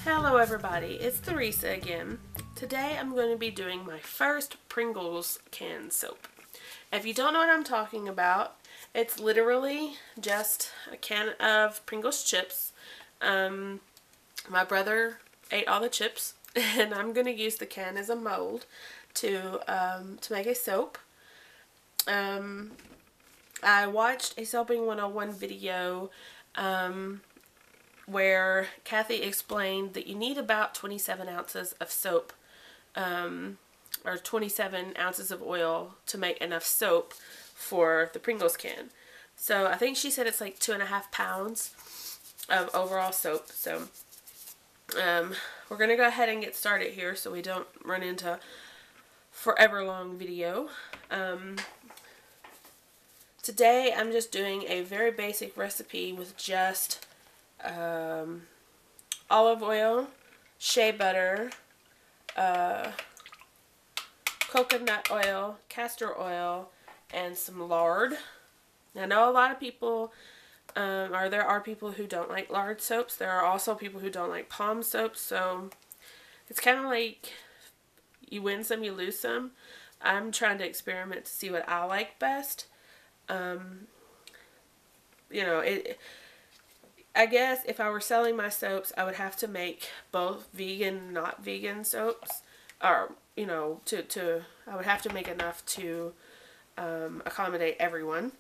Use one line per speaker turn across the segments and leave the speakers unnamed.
Hello everybody, it's Theresa again. Today I'm going to be doing my first Pringles can soap. If you don't know what I'm talking about, it's literally just a can of Pringles chips. My brother ate all the chips and I'm going to use the can as a mold to make a soap. I watched a Soaping 101 video where Kathy explained that you need about 27 ounces of soap or 27 ounces of oil to make enough soap for the Pringles can. So I think she said it's like 2.5 pounds of overall soap. So we're going to go ahead and get started here so we don't run into forever long video. Today I'm just doing a very basic recipe with just olive oil, shea butter, coconut oil, castor oil, and some lard. Now, I know a lot of people, there are people who don't like lard soaps. There are also people who don't like palm soaps, so it's kind of like you win some, you lose some. I'm trying to experiment to see what I like best. You know, I guess if I were selling my soaps, I would have to make both vegan and not vegan soaps, or, you know, I would have to make enough to accommodate everyone.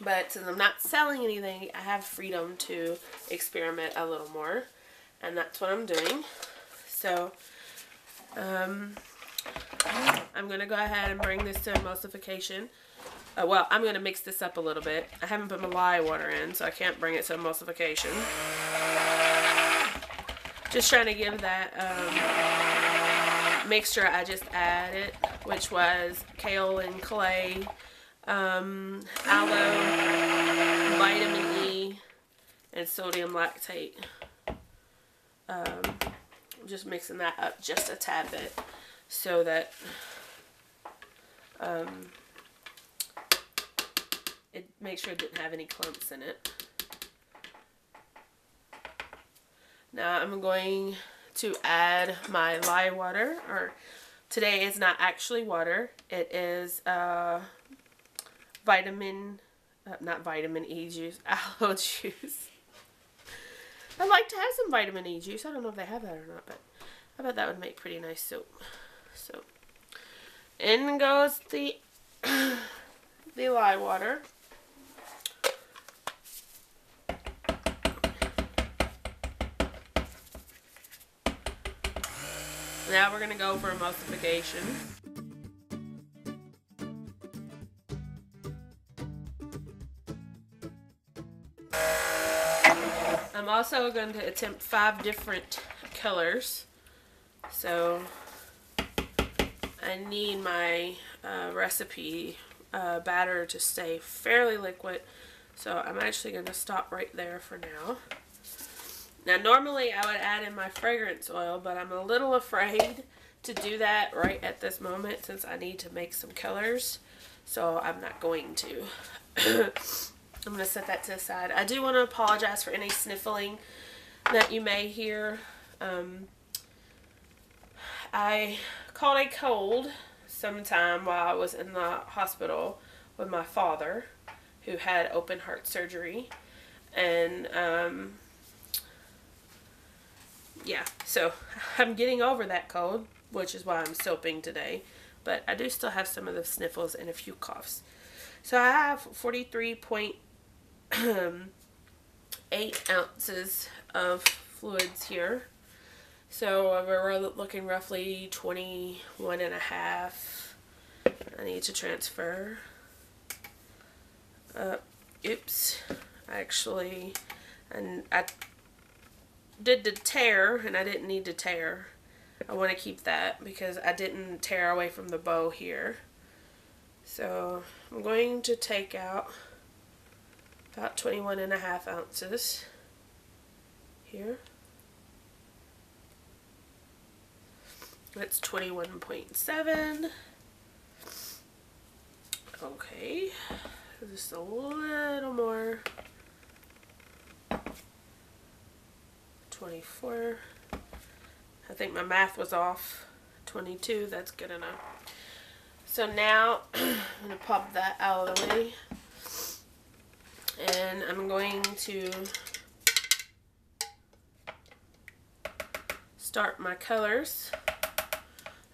But since I'm not selling anything, I have freedom to experiment a little more, and that's what I'm doing. So, I'm going to go ahead and bring this to emulsification. Well, I'm going to mix this up a little bit. I haven't put my lye water in, so I can't bring it to emulsification. Just trying to give that mixture I just added, which was kale and clay, aloe, vitamin E, and sodium lactate. I'm just mixing that up just a tad bit so that it makes sure it didn't have any clumps in it. Now I'm going to add my lye water, or today is not actually water, it is not vitamin E juice, aloe juice. I'd like to have some vitamin E juice. I don't know if they have that or not, but I bet that would make pretty nice soap. So in goes the the lye water. Now we're going to go for emulsification. I'm also going to attempt 5 different colors. So I need my recipe batter to stay fairly liquid. So I'm actually going to stop right there for now. Now, normally I would add in my fragrance oil, but I'm a little afraid to do that right at this moment since I need to make some colors. So I'm not going to. I'm going to set that to the side. I do want to apologize for any sniffling that you may hear. I caught a cold sometime while I was in the hospital with my father, who had open heart surgery. And yeah, so I'm getting over that cold, which is why I'm soaping today. But I do still have some of the sniffles and a few coughs. So I have 43.8 ounces of fluids here. So we're looking roughly 21.5. I need to transfer. Oops. Actually, and I did the tear, and I didn't need to tear. I want to keep that because I didn't tear away from the bow here. So I'm going to take out about 21.5 ounces here. That's 21.7. Okay, just a little more. 24. I think my math was off. 22, that's good enough. So now I'm going to pop that out of the way. And I'm going to start my colors.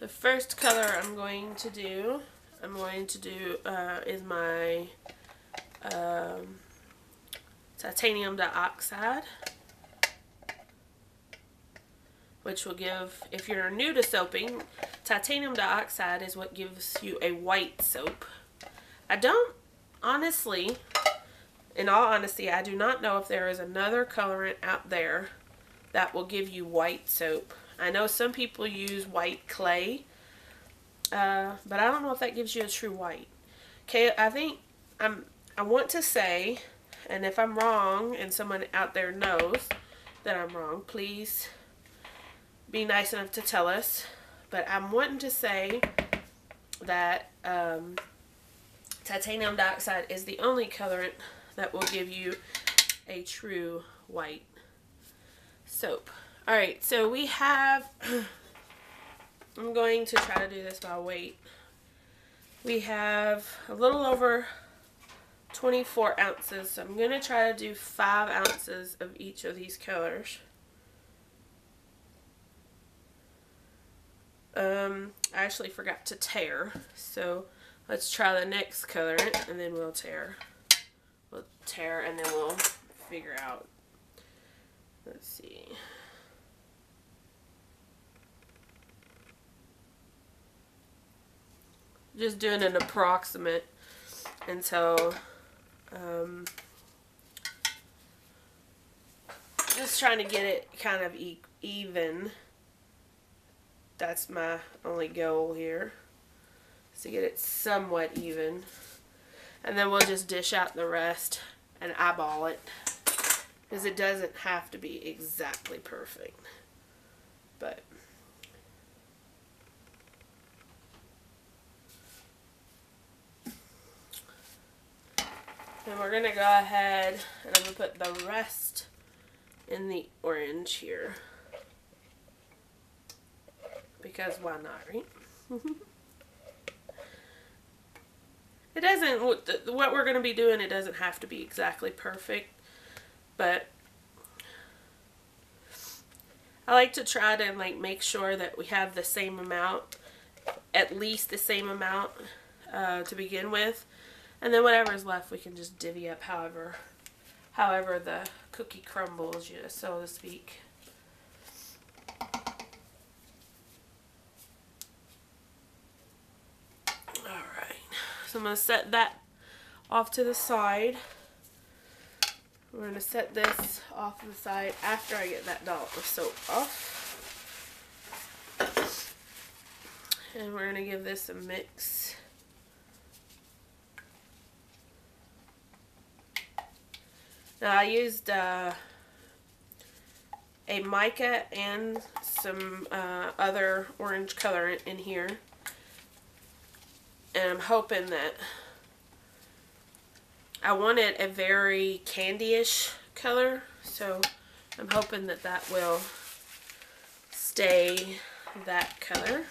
The first color I'm going to do is my titanium dioxide, which will give, if you're new to soaping, titanium dioxide is what gives you a white soap. I don't, honestly, in all honesty, I do not know if there is another colorant out there that will give you white soap. I know some people use white clay, but I don't know if that gives you a true white. Okay, I want to say, and if I'm wrong and someone out there knows that I'm wrong, please be nice enough to tell us. But I'm wanting to say that titanium dioxide is the only colorant that will give you a true white soap. Alright, so we have, I'm going to try to do this by weight. We have a little over 24 ounces, so I'm going to try to do 5 ounces of each of these colors. I actually forgot to tare, so let's try the next colorant and then we'll tare. We'll tare and then we'll figure out. Let's see. Just doing an approximate until just trying to get it kind of even. That's my only goal here, is to get it somewhat even. And then we'll just dish out the rest and eyeball it, because it doesn't have to be exactly perfect. But then we're going to go ahead and I'm going to put the rest in the orange here. Because why not, right? It doesn't, what we're going to be doing, it doesn't have to be exactly perfect. But I like to try to make sure that we have the same amount, at least the same amount to begin with. And then whatever's left, we can just divvy up however the cookie crumbles, so to speak. Alright, so I'm going to set that off to the side. We're going to set this off to the side after I get that dollop of soap off. And we're going to give this a mix. Now I used a mica and some other orange colorant in here. And I'm hoping that I wanted a very candy-ish color, so I'm hoping that that will stay that color.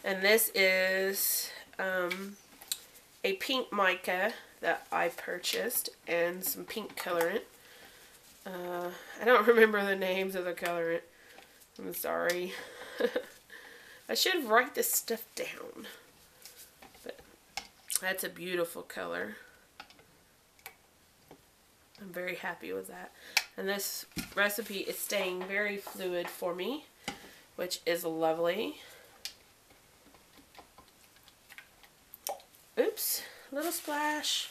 And this is a pink mica that I purchased and some pink colorant. I don't remember the names of the colorant. I'm sorry. I should write this stuff down. But that's a beautiful color. I'm very happy with that. And this recipe is staying very fluid for me, which is lovely. Oops, a little splash.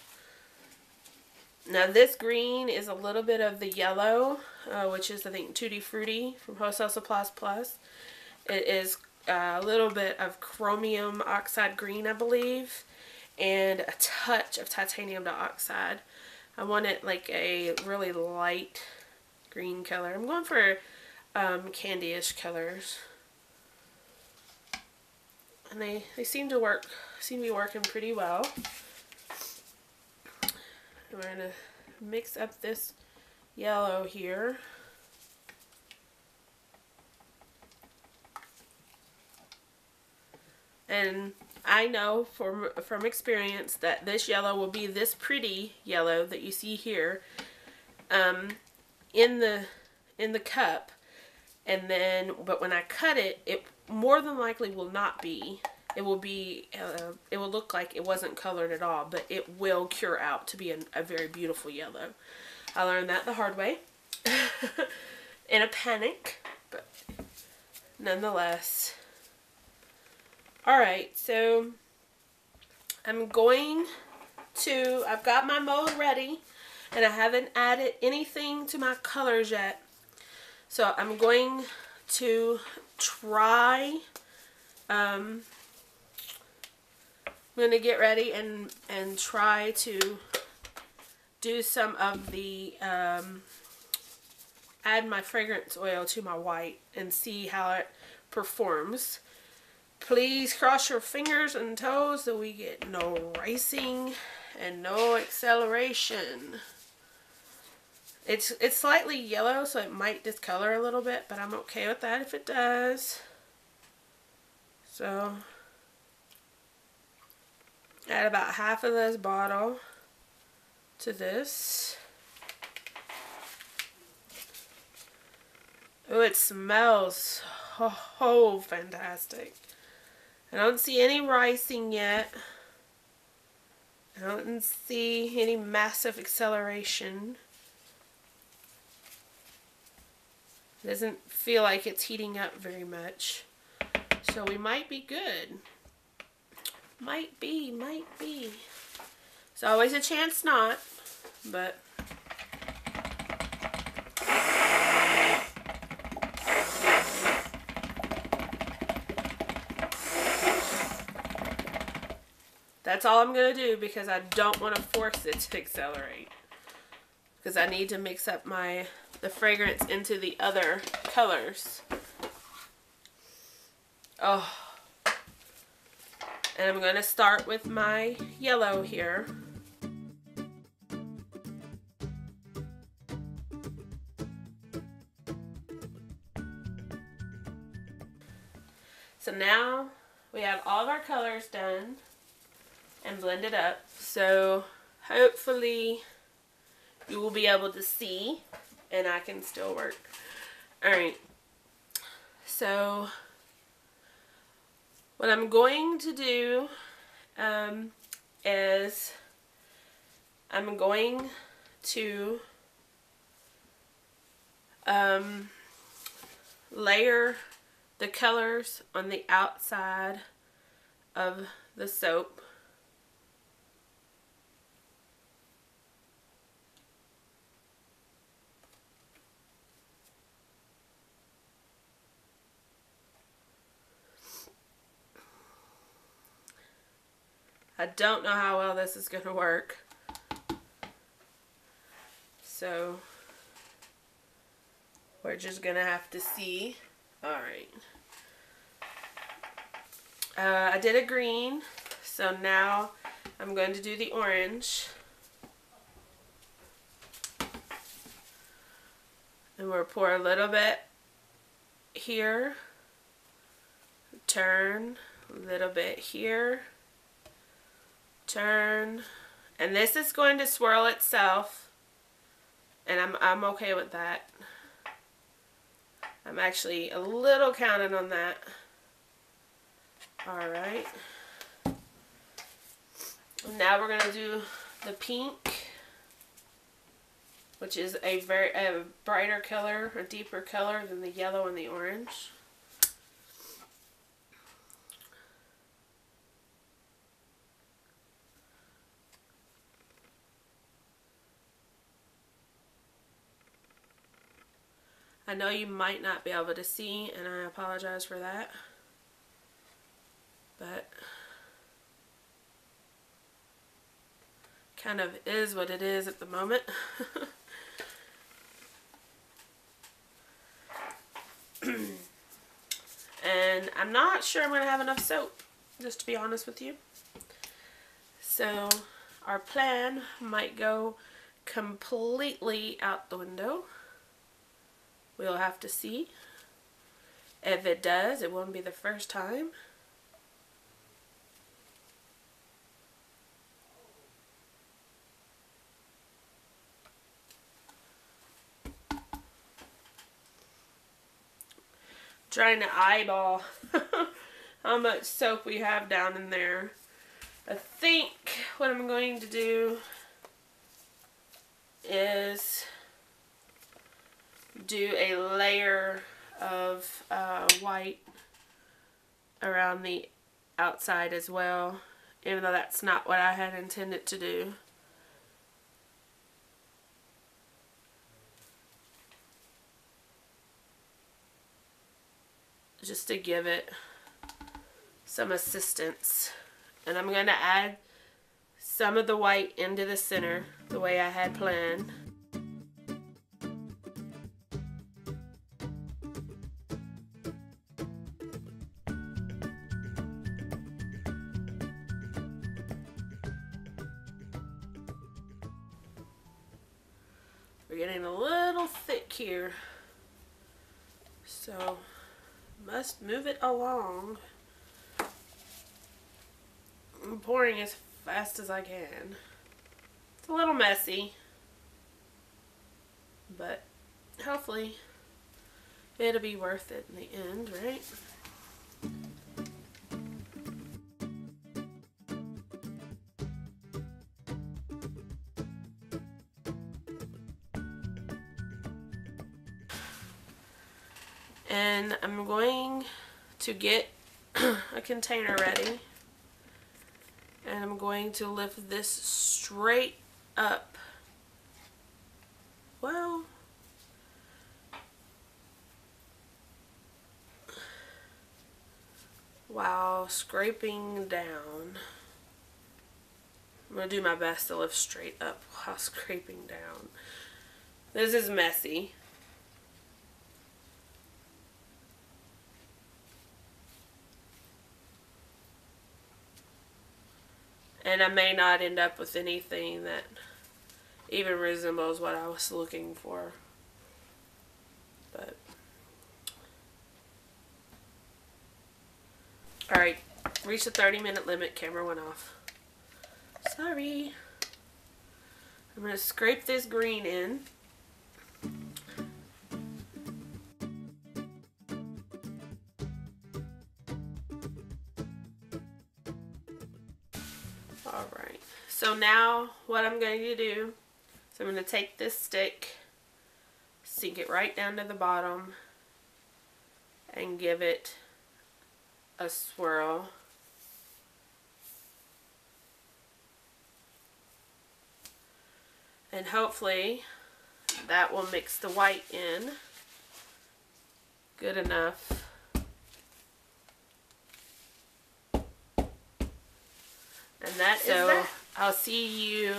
Now this green is a little bit of the yellow, which is I think Tutti Frutti from Wholesale Supplies Plus. It is a little bit of chromium oxide green, I believe, and a touch of titanium dioxide. I want it like a really light green color. I'm going for candy-ish colors. And they seem to be working pretty well. We're going to mix up this yellow here. And I know from experience that this yellow will be this pretty yellow that you see here in the cup, and then but when I cut it, it more than likely will not be. It will be it will look like it wasn't colored at all, but it will cure out to be a very beautiful yellow. I learned that the hard way in a panic, but nonetheless. Alright, so I've got my mold ready, and I haven't added anything to my colors yet. So I'm going to try, I'm going to get ready and try to do some of the, add my fragrance oil to my white and see how it performs. Please cross your fingers and toes that we get no ricing and no acceleration. It's slightly yellow, so it might discolor a little bit, but I'm okay with that if it does. So, add about half of this bottle to this. Oh, it smells oh fantastic. I don't see any ricing yet. I don't see any massive acceleration. It doesn't feel like it's heating up very much. So we might be good. Might be. It's always a chance not, but that's all I'm going to do, because I don't want to force it to accelerate. Because I need to mix up the fragrance into the other colors. Oh. And I'm going to start with my yellow here. So now we have all of our colors done and blended up. So hopefully you will be able to see, and I can still work. Alright, so what I'm going to do is I'm going to layer the colors on the outside of the soap. I don't know how well this is going to work. So we're just going to have to see. Alright. I did a green, so now I'm going to do the orange. And we'll pour a little bit here. Turn. A little bit here. Turn, and this is going to swirl itself, and I'm okay with that. I'm actually a little counting on that. Alright, now we're going to do the pink, which is a brighter color, a deeper color than the yellow and the orange. I know you might not be able to see, and I apologize for that, but kind of is what it is at the moment. And I'm not sure I'm going to have enough soap, just to be honest with you. So our plan might go completely out the window. We'll have to see. If it does, it won't be the first time. trying to eyeball how much soap we have down in there. I think what I'm going to do is do a layer of white around the outside as well, even though that's not what I had intended to do. Just to give it some assistance. And I'm going to add some of the white into the center the way I had planned. We're getting a little thick here, so must move it along. I'm pouring as fast as I can. It's a little messy, but hopefully it'll be worth it in the end, right? And I'm going to get a container ready, and I'm going to lift this straight up. Well, while scraping down. I'm going to do my best to lift straight up while scraping down. This is messy. And I may not end up with anything that even resembles what I was looking for. But alright, reached the 30-minute limit, camera went off. Sorry. I'm going to scrape this green in. Alright, so now what I'm going to do is I'm going to take this stick, sink it right down to the bottom, and give it a swirl. And hopefully that will mix the white in good enough. And that is that. I'll see you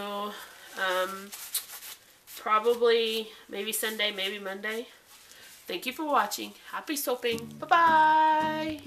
probably maybe Sunday, maybe Monday. Thank you for watching. Happy soaping. Bye-bye.